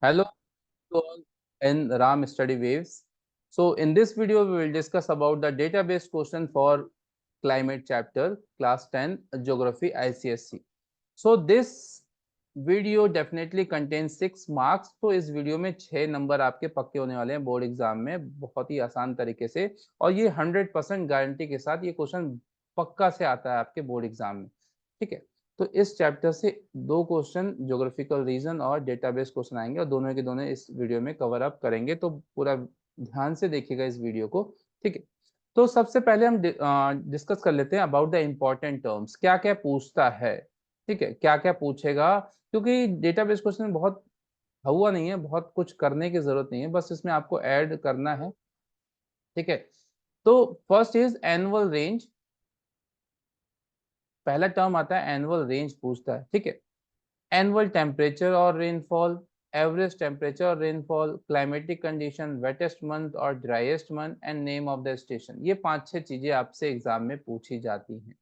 Hello to all in Ram Study Waves. So in this video, we will discuss about the database question for climate chapter, class 10, geography ICSC. So this video definitely contains 6 marks. तो इस video में 6 number आपके पक्के होने वाले हैं board exam में बहुत ही आसान तरीके से, और ये 100% गारंटी के साथ ये क्वेश्चन पक्का से आता है आपके बोर्ड एग्जाम में। ठीक है, तो इस चैप्टर से 2 क्वेश्चन ज्योग्राफिकल रीजन और डेटाबेस क्वेश्चन आएंगे, और दोनों के दोनों इस वीडियो में कवर अप करेंगे, तो पूरा ध्यान से देखिएगा इस वीडियो को। ठीक है, तो सबसे पहले हम डिस्कस कर लेते हैं अबाउट द इम्पोर्टेंट टर्म्स, क्या क्या पूछता है। ठीक है, क्या क्या पूछेगा, क्योंकि डेटाबेस क्वेश्चन बहुत हुआ नहीं है, बहुत कुछ करने की जरूरत नहीं है, बस इसमें आपको ऐड करना है। ठीक है, तो फर्स्ट इज एनुअल रेंज। पहला टर्म आता है एनुअल रेंज पूछता है। ठीक है, एनुअल टेम्परेचर और रेनफॉल, एवरेज टेम्परेचर और rainfall, climatic condition, wettest month और driest month, and name of the station. ये 5-6 चीजें आपसे एग्जाम में पूछी जाती हैं।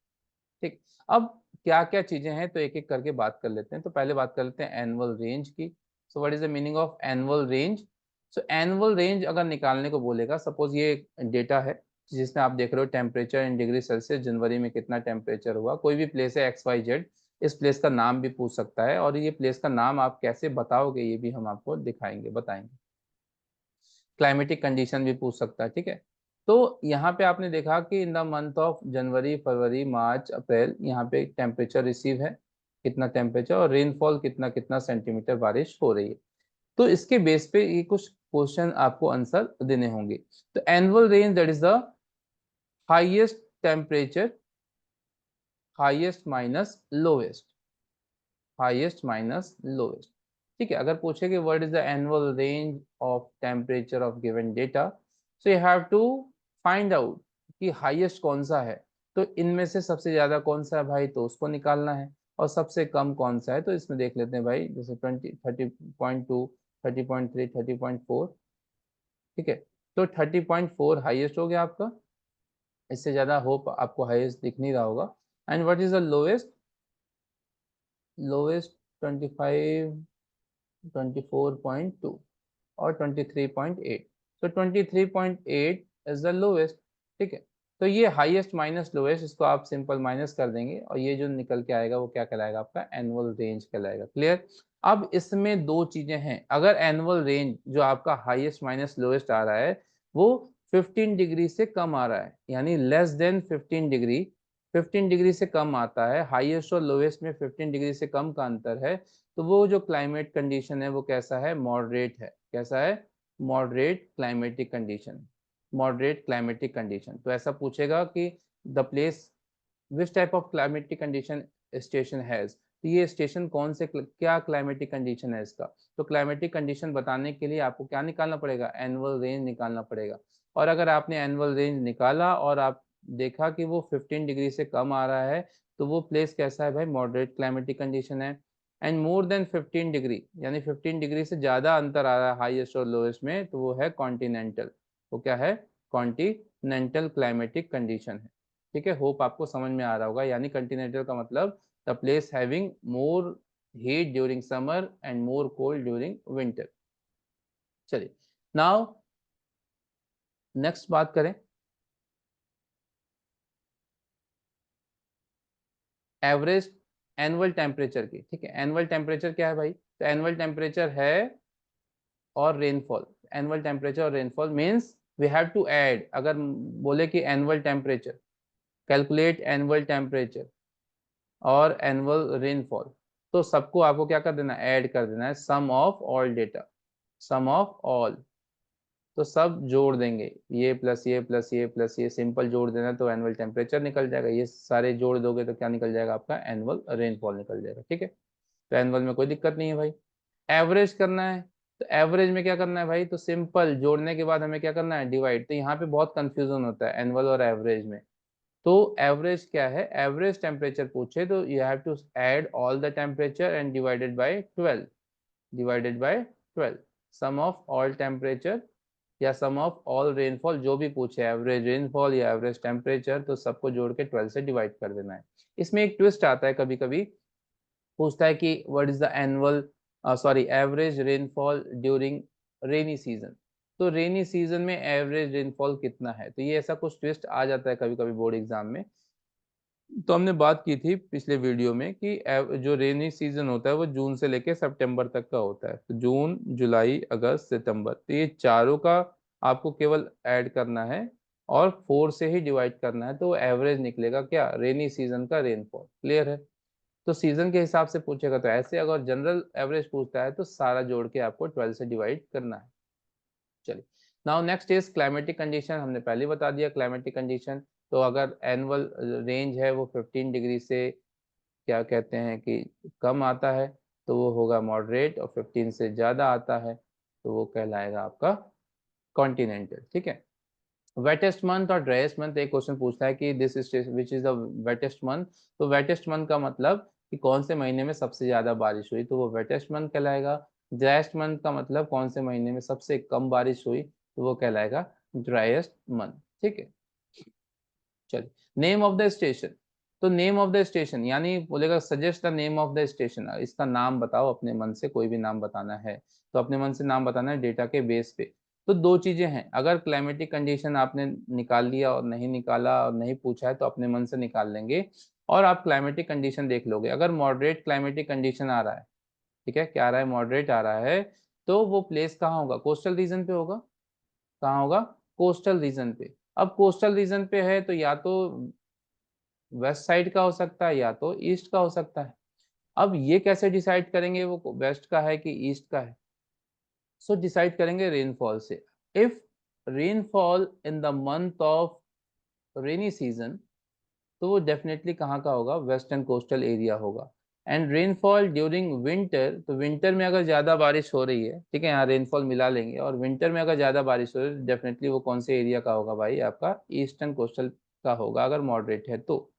ठीक, अब क्या क्या चीजें हैं तो एक एक करके बात कर लेते हैं। तो पहले बात कर लेते हैं एनुअल रेंज की। So what is the meaning of annual range? So annual range अगर निकालने को बोलेगा, सपोज ये डेटा है जिसमें आप देख रहे हो टेम्परेचर इन डिग्री सेल्सियस, जनवरी में कितना टेम्परेचर हुआ, कोई भी प्लेस है XYZ, इस प्लेस का नाम भी पूछ सकता है, और ये प्लेस का नाम आप कैसे बताओगे ये भी हम आपको दिखाएंगे, बताएंगे। क्लाइमेटिक कंडीशन भी पूछ सकता है। ठीक है, तो यहाँ पे आपने देखा कि in the month of January, February, March, April, यहाँ पे टेम्परेचर रिसीव है, कितना टेम्परेचर, और रेनफॉल कितना कितना सेंटीमीटर बारिश हो रही है। तो इसके बेस पे ये कुछ क्वेश्चन आपको आंसर देने होंगे। तो annual range that is the highest temperature, highest minus lowest, highest minus lowest. ठीक है, अगर पूछे कि what is the annual range of temperature of given data, so you have to find out कि हाईएस्ट कौन सा है। तो इनमें से सबसे ज्यादा कौन सा है भाई, तो उसको निकालना है, और सबसे कम कौन सा है, तो इसमें देख लेते हैं भाई, जैसे 30.2, 30.3, 30.4। ठीक है, तो 30.4 हाईएस्ट हो गया आपका, इससे ज्यादा होप आपको हाईएस्ट दिख नहीं रहा होगा। And what is the lowest? Lowest 25, 24.2 और 23.8। तो 23.8 इज द लोवेस्ट। ठीक है, तो ये हाईएस्ट माइनस लोवेस्ट, इसको आप सिंपल माइनस कर देंगे, और ये जो निकल के आएगा वो क्या कहलाएगा, आपका एनुअल रेंज कहलाएगा। क्लियर? अब इसमें दो चीजें हैं, अगर एनुअल रेंज जो आपका हाईएस्ट माइनस लोवेस्ट आ रहा है वो 15 डिग्री से कम आ रहा है, यानी लेस देन 15 डिग्री, 15 डिग्री से कम आता है, हाईएस्ट और लोवेस्ट में 15 डिग्री से कम का अंतर है, तो वो जो क्लाइमेट कंडीशन है वो कैसा है, मॉडरेट है। कैसा है? Moderate climatic condition, moderate climatic condition. तो ऐसा पूछेगा कि the place which type of climatic condition station has, तो ये स्टेशन कौन से क्या क्लाइमेटिक कंडीशन है इसका। तो क्लाइमेटिक कंडीशन बताने के लिए आपको क्या निकालना पड़ेगा, एनुअल रेंज निकालना पड़ेगा। और अगर आपने एनुअल रेंज निकाला और आप देखा कि वो 15 डिग्री से कम आ रहा है, तो वो प्लेस कैसा है भाई, मॉडरेट क्लाइमेटिक कंडीशन है। एंड मोर देन 15 डिग्री, यानी 15 डिग्री से ज्यादा अंतर आ रहा है हाईएस्ट और लोएस्ट में, तो वो है कॉन्टिनेंटल। वो क्या है? कॉन्टिनेंटल क्लाइमेटिक कंडीशन है। ठीक है, होप आपको समझ में आ रहा होगा, यानी कॉन्टिनेंटल का मतलब the place having more heat during summer and more cold during winter. चलिए, नाउ नेक्स्ट बात करें एवरेज एनुअल टेम्परेचर की। ठीक है, एनुअल टेम्परेचर क्या है भाई, तो एनुअल टेम्परेचर है और रेनफॉल। एनुअल टेम्परेचर और rainfall means we have to add, अगर बोले कि annual temperature, calculate annual temperature और एनुअल रेनफॉल, तो सबको आपको क्या कर देना, ऐड कर देना है, sum of all data, sum of all. तो सब जोड़ देंगे, ये प्लस ये प्लस ये प्लस ये, सिंपल जोड़ देना, तो एनुअल टेम्परेचर निकल जाएगा। ये सारे जोड़ दोगे तो क्या निकल जाएगा, आपका एनुअल रेनफॉल निकल जाएगा। ठीक है, तो एनुअल में कोई दिक्कत नहीं है भाई। एवरेज करना है, तो एवरेज में क्या करना है भाई, तो सिंपल जोड़ने के बाद हमें क्या करना है, डिवाइड। तो यहाँ पे बहुत कंफ्यूजन होता है एनुअल और एवरेज में। तो एवरेज क्या है, एवरेज टेम्परेचर पूछे तो you have to add all the temperature and divided by 12, divided by 12, sum of all temperature या सम ऑफ ऑल रेनफॉल, जो भी पूछे, एवरेज रेनफॉल या एवरेज टेम्परेचर, तो सबको जोड़ के 12 से डिवाइड कर देना है। इसमें एक ट्विस्ट आता है, कभी कभी पूछता है कि what is the annual sorry average rainfall during rainy season. तो रेनी सीजन में एवरेज रेनफॉल कितना है, तो ये ऐसा कुछ ट्विस्ट आ जाता है कभी कभी बोर्ड एग्जाम में। तो हमने बात की थी पिछले वीडियो में कि जो रेनी सीजन होता है वो जून से लेके सितंबर तक का होता है। तो जून, जुलाई, अगस्त, सितंबर, तो ये चारों का आपको केवल ऐड करना है और 4 से ही डिवाइड करना है, तो एवरेज निकलेगा क्या, रेनी सीजन का रेनफॉल। क्लियर है? तो सीजन के हिसाब से पूछेगा तो ऐसे, अगर जनरल एवरेज पूछता है तो सारा जोड़ के आपको 12 से डिवाइड करना है। चलिए, now next is climatic condition. हमने पहले ही बता दिया क्लाइमेटिक कंडीशन। तो अगर एनुअल रेंज है वो 15 डिग्री से क्या कहते हैं कि कम आता है तो वो होगा मॉडरेट, और 15 से ज़्यादा आता है तो वो कहलाएगा आपका कॉन्टिनेंटल। ठीक है। वेटेस्ट मंथ और ड्राइएस्ट मंथ, एक क्वेश्चन पूछता है कि this is which is the wettest month. तो वेटेस्ट मंथ का मतलब कि कौन से महीने में सबसे ज्यादा बारिश हुई, तो वो वेटेस्ट मंथ कहलाएगा। ड्राइएस्ट मंथ का मतलब कौन से महीने में सबसे कम बारिश हुई, तो वो कहलाएगा ड्राइएस्ट मंथ। ठीक है। चलिए, नेम ऑफ द स्टेशन। तो नेम ऑफ द स्टेशन यानी बोलेगा suggest the name of the station, इसका नाम बताओ अपने मन से, कोई भी नाम बताना है तो अपने मन से नाम बताना है डेटा के बेस पे। तो दो चीजें हैं, अगर क्लाइमेटिक कंडीशन आपने निकाल लिया और नहीं निकाला और नहीं पूछा है तो अपने मन से निकाल लेंगे, और आप क्लाइमेटिक कंडीशन देख लोगे। अगर मॉडरेट क्लाइमेटिक कंडीशन आ रहा है, ठीक है, क्या आ रहा है, मॉडरेट आ रहा है, तो वो प्लेस कहाँ होगा, कोस्टल रीजन पे होगा। कहाँ होगा, कोस्टल रीजन पे। अब कोस्टल रीजन पे है तो या तो वेस्ट साइड का हो सकता है या तो ईस्ट का हो सकता है। अब ये कैसे डिसाइड करेंगे वो वेस्ट का है कि ईस्ट का है, सो डिसाइड करेंगे रेनफॉल से। If rainfall in the month of rainy season, तो वो डेफिनेटली कहाँ का होगा, वेस्टर्न कोस्टल एरिया होगा। एंड रेनफॉल ड्यूरिंग विंटर, तो विंटर में अगर ज़्यादा बारिश हो रही है, ठीक है, यहाँ रेनफॉल मिला लेंगे, और विंटर में अगर ज़्यादा बारिश हो रही है डेफिनेटली वो कौन से एरिया का होगा भाई, आपका ईस्टर्न कोस्टल का होगा, अगर मॉडरेट है तो।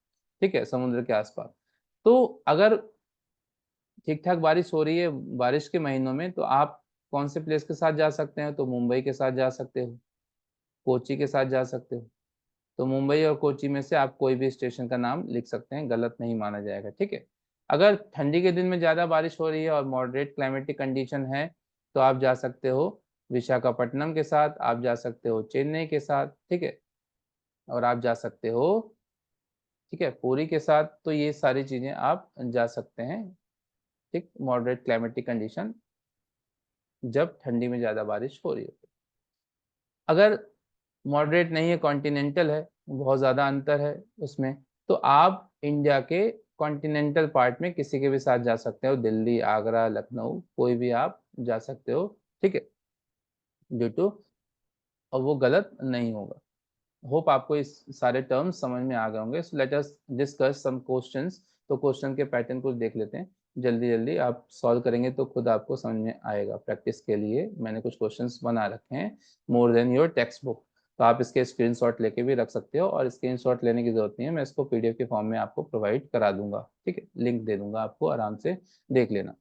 ठीक है, समुद्र के आसपास। तो अगर ठीक ठाक बारिश हो रही है बारिश के महीनों में, तो आप कौन से प्लेस के साथ जा सकते हैं, तो मुंबई के साथ जा सकते हो, कोची के साथ जा सकते हो। तो मुंबई और कोची में से आप कोई भी स्टेशन का नाम लिख सकते हैं, गलत नहीं माना जाएगा। ठीक है। अगर ठंडी के दिन में ज़्यादा बारिश हो रही है और मॉडरेट क्लाइमेटिक कंडीशन है, तो आप जा सकते हो विशाखापट्टनम के साथ, आप जा सकते हो चेन्नई के साथ, ठीक है, और आप जा सकते हो, ठीक है, पुरी के साथ। तो ये सारी चीज़ें आप जा सकते हैं, ठीक, मॉडरेट क्लाइमेटिक कंडीशन जब ठंडी में ज़्यादा बारिश हो रही हो। अगर मॉडरेट नहीं है, कॉन्टिनेंटल है, बहुत ज़्यादा अंतर है उसमें, तो आप इंडिया के कॉन्टिनेंटल पार्ट में किसी के भी साथ जा सकते हो, दिल्ली, आगरा, लखनऊ, कोई भी आप जा सकते हो। ठीक है, ड्यू टू, और वो गलत नहीं होगा। होप आपको इस सारे टर्म्स समझ में आ गए होंगे। So let us discuss some questions. तो क्वेश्चन के पैटर्न को देख लेते हैं, जल्दी जल्दी आप सॉल्व करेंगे तो खुद आपको समझ में आएगा। प्रैक्टिस के लिए मैंने कुछ क्वेश्चंस बना रखे हैं, more than your text book. तो आप इसके स्क्रीनशॉट लेके भी रख सकते हो, और स्क्रीनशॉट लेने की जरूरत नहीं है, मैं इसको पीडीएफ के फॉर्म में आपको प्रोवाइड करा दूंगा। ठीक है, लिंक दे दूंगा आपको, आराम से देख लेना।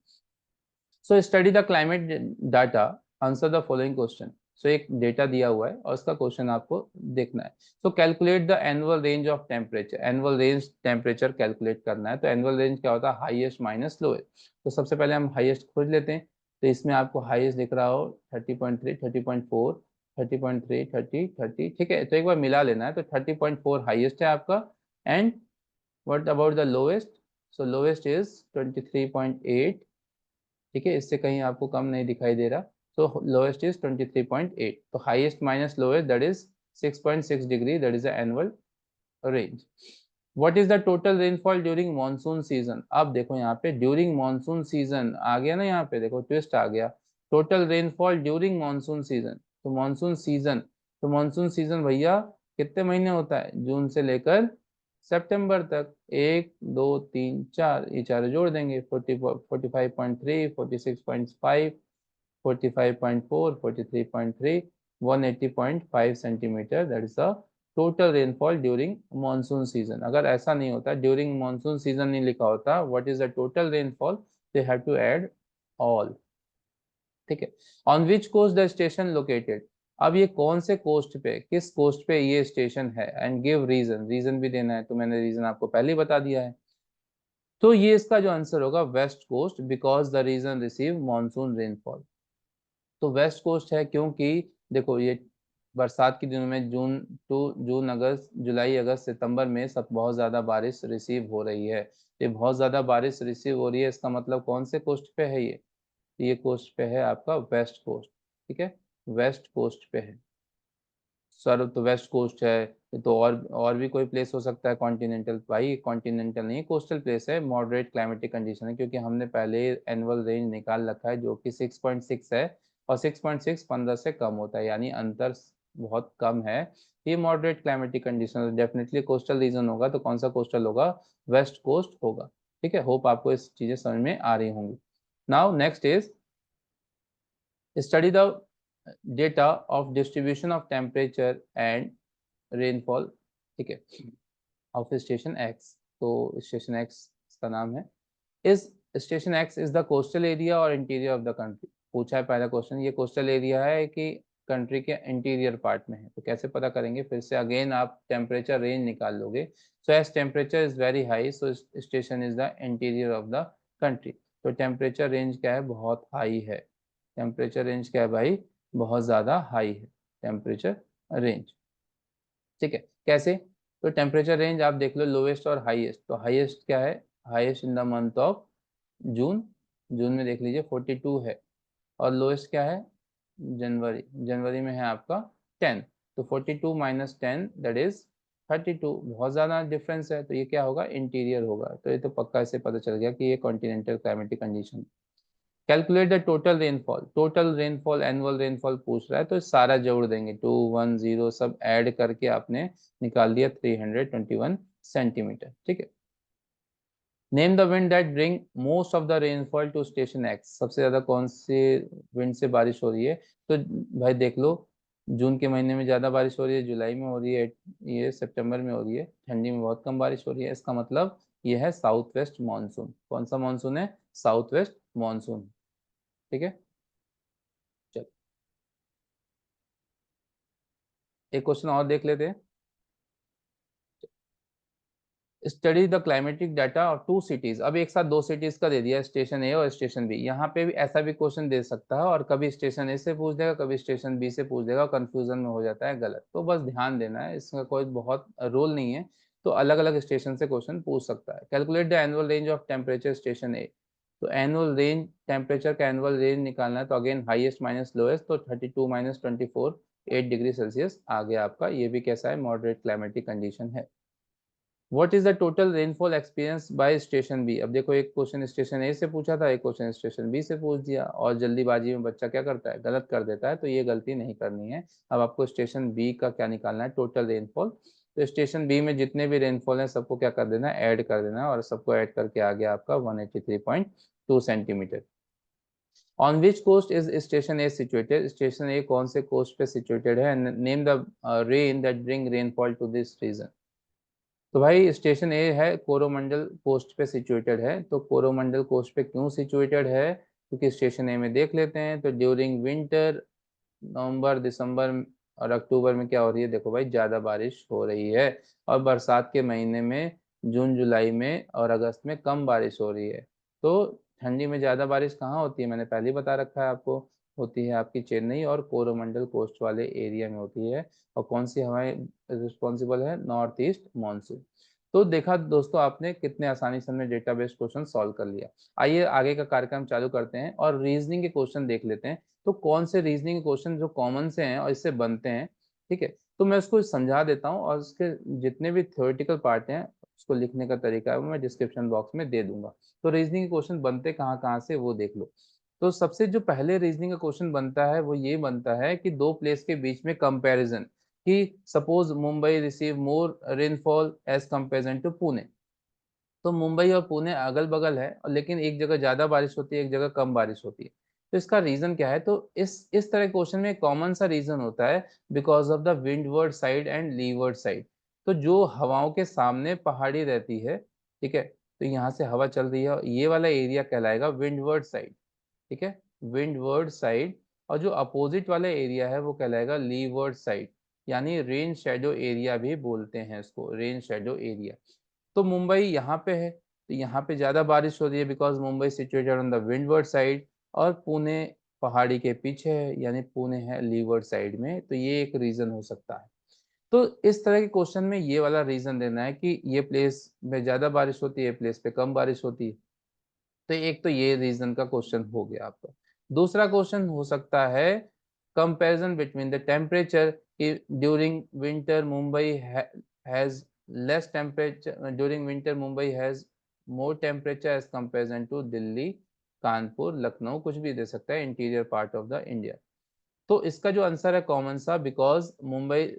So study the climate data, answer the following question. So एक डेटा दिया हुआ है और उसका क्वेश्चन आपको देखना है। सो calculate the annual range of temperature, annual range temperature calculate करना है। तो एनुअल रेंज क्या होता है, हाईएस्ट माइनस लोएस्ट। तो सबसे पहले हम हाईएस्ट खोज लेते हैं। तो इसमें आपको हाईएस्ट दिख रहा हो 30.3, 30.4, 30.3, 30, 30, ठीक है, तो एक बार मिला लेना है। तो 30.4 हाईएस्ट है आपका। And what about the lowest, so lowest is 23.8, ठीक है, इससे कहीं आपको कम नहीं दिखाई दे रहा। तो लोएस्ट इज 23.8, तो highest minus lowest that is 6.6 degree, that is the annual range. What is the total rainfall during monsoon season. अब देखो यहाँ पे ड्यूरिंग मानसून सीजन आ गया ना, यहाँ पे देखो ट्विस्ट आ गया। Total rainfall during monsoon season, तो मानसून सीजन, तो मानसून सीजन भैया कितने महीने होता है, जून से लेकर सितंबर तक। 1, 2, 3, 4, ये चारों जोड़ देंगे, 45.3, 46.5, 45.4, 43.3, 180.5 centimetre, that is the total rainfall during monsoon season. अगर ऐसा नहीं होता, ड्यूरिंग मानसून सीजन नहीं लिखा होता, what is the total rainfall, they have to add all. ठीक है। On which coast the station located, अब ये कौन से कोस्ट पे, किस कोस्ट पे ये स्टेशन है, एंड गिव रीजन, रीजन भी देना है। तो मैंने रीजन आपको पहले ही बता दिया है। तो ये इसका जो आंसर होगा west coast, because the region receive monsoon rainfall. तो वेस्ट कोस्ट है क्योंकि देखो ये बरसात के दिनों में जून अगस्त जुलाई अगस्त सितंबर में सब बहुत ज़्यादा बारिश रिसीव हो रही है। ये बहुत ज़्यादा बारिश रिसीव हो रही है, इसका मतलब कौन से कोस्ट पे है ये कोस्ट पे है आपका वेस्ट कोस्ट। ठीक है, वेस्ट कोस्ट पे है सर। तो वेस्ट कोस्ट है, तो और भी कोई प्लेस हो सकता है कॉन्टिनेंटल? भाई कॉन्टिनेंटल नहीं, कोस्टल प्लेस है, मॉडरेट क्लाइमेटिक कंडीशन है, क्योंकि हमने पहले एनुअल रेंज निकाल रखा है जो कि 6.6 है, और 6.6 15 से कम होता है, यानी अंतर बहुत कम है। ये moderate climatic condition definitely coastal region होगा, तो कौन सा कोस्टल होगा? वेस्ट कोस्ट होगा। ठीक है, होप आपको इस चीजें समझ में आ रही होंगी। Now next is study the data of distribution of temperature and rainfall, ठीक है, of station X। तो स्टेशन X इसका नाम है। इस station X is the coastal area और इंटीरियर ऑफ द कंट्री। पूछा है पहला क्वेश्चन, ये कोस्टल एरिया है कि कंट्री के इंटीरियर पार्ट में है? तो कैसे पता करेंगे? फिर से अगेन आप टेम्परेचर रेंज निकाल लोगे। So as temperature is very high, so station is the interior of the country. तो टेम्परेचर रेंज क्या है? बहुत हाई है। टेम्परेचर रेंज क्या है भाई? बहुत ज़्यादा हाई है टेम्परेचर रेंज। ठीक है, कैसे? तो टेम्परेचर रेंज आप देख लो, लोवेस्ट और हाईएस्ट। तो हाईएस्ट क्या है? Highest in the month of June, जून में देख लीजिए 42 है। और लोएस्ट क्या है? जनवरी, जनवरी में है आपका 10। तो 42 माइनस 10 दैट इज 32। बहुत ज़्यादा डिफरेंस है, तो ये क्या होगा? इंटीरियर होगा। तो ये तो पक्का इससे पता चल गया कि ये continental climatic condition. Calculate the total rainfall, total rainfall annual rainfall पूछ रहा है, तो सारा जोड़ देंगे, 210 सब ऐड करके आपने निकाल दिया 321 सेंटीमीटर। ठीक है, name the wind that bring most of the rainfall to station X. सबसे ज्यादा कौन से विंड से बारिश हो रही है? तो भाई देख लो, जून के महीने में ज्यादा बारिश हो रही है, जुलाई में हो रही है, ये सितंबर में हो रही है, ठंडी में बहुत कम बारिश हो रही है। इसका मतलब ये है साउथ वेस्ट मानसून। कौन सा मानसून है? South west monsoon. ठीक है, चलो एक क्वेश्चन और देख लेते हैं। Study the climatic data of two cities. अब एक साथ दो सिटीज का दे दिया, स्टेशन ए और स्टेशन बी। यहाँ पे भी ऐसा भी क्वेश्चन दे सकता है, और कभी स्टेशन ए से पूछ देगा, कभी स्टेशन बी से पूछ देगा, कंफ्यूजन में हो जाता है गलत। तो बस ध्यान देना है, इसका कोई बहुत रोल नहीं है। तो अलग अलग स्टेशन से क्वेश्चन पूछ सकता है। Calculate the annual range of temperature station A. तो एनुअल रेंज, टेम्परेचर का एनुअल रेंज निकालना है, तो अगेन हाईएस्ट माइनस लोएस्ट, तो 32 माइनस 24 8 डिग्री सेल्सियस आ गया आपका। ये भी कैसा है? मॉडरेट क्लाइमेटिक कंडीशन है। What is the total rainfall experience by station B. अब देखो, एक क्वेश्चन स्टेशन ए से पूछा था, एक क्वेश्चन स्टेशन बी से पूछ दिया, और जल्दीबाजी में बच्चा क्या करता है? गलत कर देता है। तो ये गलती नहीं करनी है। अब आपको स्टेशन बी का क्या निकालना है? Total rainfall. तो स्टेशन बी में जितने भी रेनफॉल है सबको क्या कर देना है? ऐड कर देना है, और सबको ऐड करके आ गया आपका 183.2 centimetre. On which coast is station A situated. Station A कौन से कोस्ट पे सिचुएटेड है? Name the rain that bring rainfall to this region. तो भाई स्टेशन ए है कोरोमंडल कोस्ट पे सिचुएटेड है। तो कोरोमंडल कोस्ट पे क्यों सिचुएटेड है? क्योंकि स्टेशन ए में देख लेते हैं, तो ड्यूरिंग विंटर नवंबर दिसंबर और अक्टूबर में क्या हो रही है? देखो भाई, ज़्यादा बारिश हो रही है। और बरसात के महीने में जून जुलाई में और अगस्त में कम बारिश हो रही है। तो ठंडी में ज़्यादा बारिश कहाँ होती है? मैंने पहले ही बता रखा है आपको, होती है आपकी चेन्नई और कोरोमंडल कोस्ट वाले एरिया में होती है। और कौन सी हवाएं रिस्पॉन्सिबल है? North east monsoon. तो देखा दोस्तों, आपने कितने आसानी से हमने डेटा बेस्ड क्वेश्चन सॉल्व कर लिया। आइए आगे का कार्यक्रम चालू करते हैं और रीजनिंग के क्वेश्चन देख लेते हैं। तो कौन से रीजनिंग क्वेश्चन जो कॉमन से हैं और इससे बनते हैं, ठीक है, तो मैं उसको समझा देता हूँ, और उसके जितने भी थ्योरेटिकल पार्ट हैं उसको लिखने का तरीका है वो मैं डिस्क्रिप्शन बॉक्स में दे दूंगा। तो रीजनिंग के क्वेश्चन बनते कहाँ कहाँ से वो देख लो। तो सबसे जो पहले रीजनिंग का क्वेश्चन बनता है वो ये बनता है कि दो प्लेस के बीच में कंपैरिजन, कि suppose Mumbai receive more rainfall as comparison to Pune. तो मुंबई और पुणे अगल बगल है, और लेकिन एक जगह ज्यादा बारिश होती है, एक जगह कम बारिश होती है। तो इसका रीजन क्या है? तो इस तरह क्वेश्चन में कॉमन सा रीजन होता है, because of the windward side and levered side. तो जो हवाओं के सामने पहाड़ी रहती है, ठीक है, तो यहाँ से हवा चल रही है, ये वाला एरिया कहलाएगा विंडवर्ड साइड। ठीक है, विंडवर्ड साइड। और जो अपोजिट वाला एरिया है वो कहलाएगा लीवर्ड साइड, यानी रेन शेडो एरिया भी बोलते हैं इसको, रेन शेडो एरिया। तो मुंबई यहाँ पे है, तो यहाँ पे ज्यादा बारिश हो रही है because Mumbai situated on the windward side, और पुणे पहाड़ी के पीछे है, यानी पुणे है लीवर्ड साइड में, तो ये एक रीजन हो सकता है। तो इस तरह के क्वेश्चन में ये वाला रीजन देना है कि ये प्लेस में ज्यादा बारिश होती है, प्लेस पे कम बारिश होती है। तो एक तो ये रीजन का क्वेश्चन हो गया आपका। दूसरा क्वेश्चन हो सकता है कंपैरिजन बिटवीन द टेम्परेचर, कि during winter Mumbai has less temperature, during winter Mumbai has more temperature as comparison to Delhi, Kanpur, Lucknow, कुछ भी दे सकता है, interior part of the India. तो इसका जो आंसर है कॉमन सा, बिकॉज मुंबई,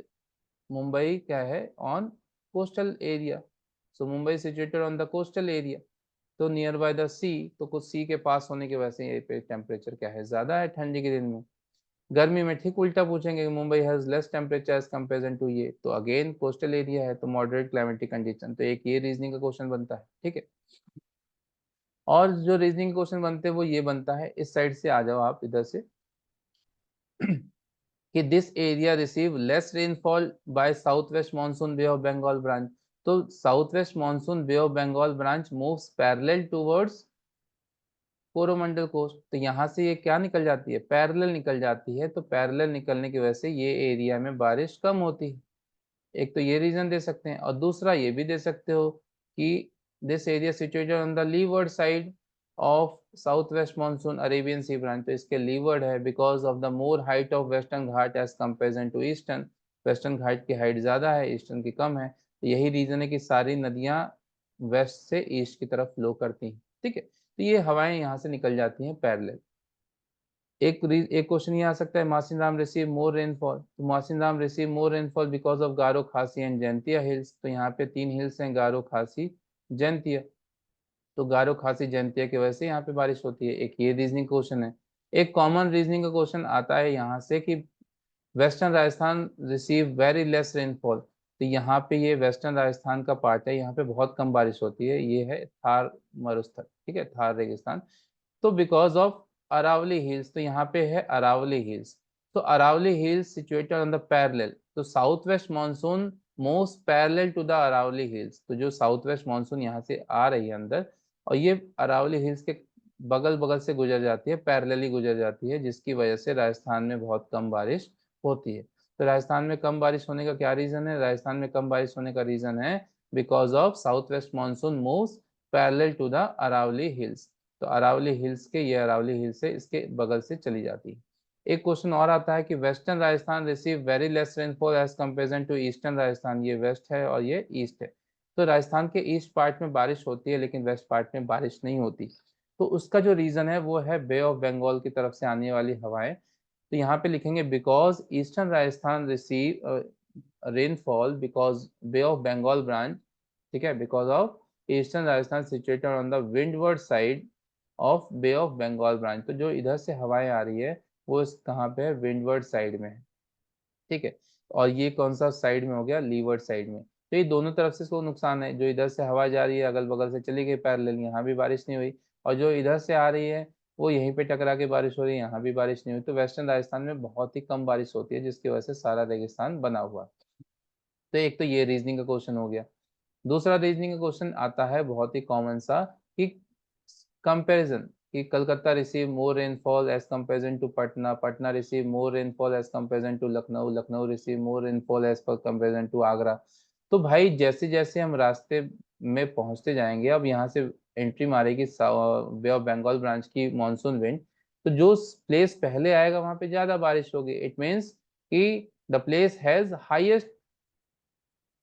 मुंबई क्या है on coastal area, so Mumbai situated on the coastal area, तो नियर बाय द सी, तो कुछ सी के पास होने की वजह से ये पे टेम्परेचर क्या है, ज्यादा है ठंडी के दिन में। गर्मी में ठीक उल्टा पूछेंगे कि Mumbai has less temperature as comparison to ये, तो अगेन कोस्टल एरिया है तो मॉडरेट क्लाइमेटिक कंडीशन, तो एक ये रीजनिंग का क्वेश्चन बनता है, ठीक है। और जो रीजनिंग क्वेश्चन बनते हैं वो ये बनता है, इस साइड से आ जाओ आप इधर से कि this area receive less rainfall by south west monsoon Bay of Bengal branch, तो south west monsoon Bay of Bengal branch moves parallel towards Coromandel coast, तो यहाँ से ये क्या निकल जाती है, पैरेलल निकल जाती है, तो पैरेलल निकलने की वजह से ये एरिया में बारिश कम होती है। एक तो ये रीजन दे सकते हैं, और दूसरा ये भी दे सकते हो कि this area situated on the leeward side of south west monsoon Arabian sea branch, तो इसके लीवर्ड है because of the more height of Western Ghat as comparison to eastern, Western Ghat की हाइट ज्यादा है, ईस्टर्न की कम है, तो यही रीजन है कि सारी नदियां वेस्ट से ईस्ट की तरफ फ्लो करती हैं, ठीक है। तो ये हवाएं यहाँ से निकल जाती हैं पैरेलल। एक क्वेश्चन ये आ सकता है, मासिनराम रिसीव मोर रेनफॉल, तो Mawsynram receive more rainfall because of Garo Khasi and Jaintia hills, तो यहाँ पे 3 हिल्स हैं, गारो खासी जैंतिया, तो गारो खासी जैंतिया की वजह से यहाँ पे बारिश होती है, एक ये रीजनिंग क्वेश्चन है। एक कॉमन रीजनिंग का क्वेश्चन आता है यहाँ से कि western Rajasthan receive very less rainfall, तो यहाँ पे ये वेस्टर्न राजस्थान का पार्ट है, यहाँ पे बहुत कम बारिश होती है, ये है थार मरुस्थल, ठीक है, थार रेगिस्तान। तो बिकॉज ऑफ अरावली हिल्स, तो यहाँ पे है अरावली हिल्स, तो Aravalli hills situated on the parallel, तो south west monsoon most parallel to the Aravalli hills, तो जो साउथ वेस्ट मानसून यहाँ से आ रही है अंदर, और ये अरावली हिल्स के बगल बगल से गुजर जाती है, पैरेलली गुजर जाती है, जिसकी वजह से राजस्थान में बहुत कम बारिश होती है। तो राजस्थान में कम बारिश होने का क्या रीजन है, राजस्थान में कम बारिश होने का रीजन है because of south west monsoon moves parallel to the Aravalli hills, तो अरावली हिल्स के, ये अरावली हिल्स से इसके बगल से चली जाती है। एक क्वेश्चन और आता है कि western Rajasthan receive very less rainfall as comparison to eastern Rajasthan, ये वेस्ट है और ये ईस्ट है, तो राजस्थान के ईस्ट पार्ट में बारिश होती है लेकिन वेस्ट पार्ट में बारिश नहीं होती, तो उसका जो रीजन है वो है बे ऑफ बंगाल की तरफ से आने वाली हवाएं। तो यहाँ पे लिखेंगे because eastern Rajasthan receive rainfall because bay of Bengal branch, ठीक है, because of eastern Rajasthan situated on the windward side of bay of Bengal branch, तो जो इधर से हवाएं आ रही है वो इस कहाँ पे है, विंडवर्ड साइड में है, ठीक है। और ये कौन सा साइड में हो गया, लीवर्ड साइड में, तो ये दोनों तरफ से इसको नुकसान है, जो इधर से हवा जा रही है अगल बगल से चली गई पैरेलल, यहाँ भी बारिश नहीं हुई, और जो इधर से आ रही है वो यहीं पे टकरा के बारिश हो रही है, यहाँ भी बारिश नहीं हुई, तो वेस्टर्न राजस्थान में बहुत ही कम बारिश होती है जिसकी वजह से सारा रेगिस्तान बना हुआ है। तो एक तो ये रीजनिंग का क्वेश्चन हो गया। दूसरा रीजनिंग का क्वेश्चन आता है बहुत ही कॉमन सा कि कंपैरिजन, कि Calcutta receive more rainfall as comparison to Patna, Patna receive more rainfall as comparison to Lucknow, Lucknow receive more rainfall as पर कंपेरिजन टू आगरा। तो भाई जैसे जैसे हम रास्ते में पहुंचते जाएंगे, अब यहाँ से एंट्री मारेगी बे ऑफ बंगाल ब्रांच की मानसून विंड, तो जो प्लेस पहले आएगा वहां पे ज्यादा बारिश होगी, इट मीन्स कि the place has highest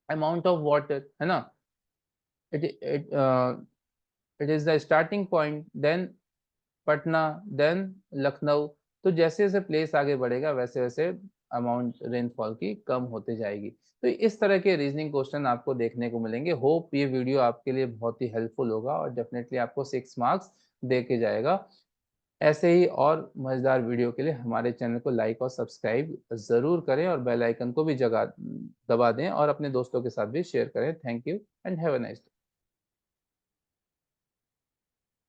amount of water, है ना, it it is the starting point, then Patna, then Lucknow, तो जैसे जैसे प्लेस आगे बढ़ेगा वैसे वैसे अमाउंट रेनफॉल की कम होते जाएगी। तो इस तरह के रीजनिंग क्वेश्चन आपको देखने को मिलेंगे। होप ये वीडियो आपके लिए बहुत ही हेल्पफुल होगा और डेफिनेटली आपको 6 मार्क्स दे के जाएगा। ऐसे ही और मजेदार वीडियो के लिए हमारे चैनल को लाइक और सब्सक्राइब जरूर करें, और बेल आइकन को भी जगा दबा दें, और अपने दोस्तों के साथ भी शेयर करें। Thank you and have a nice day.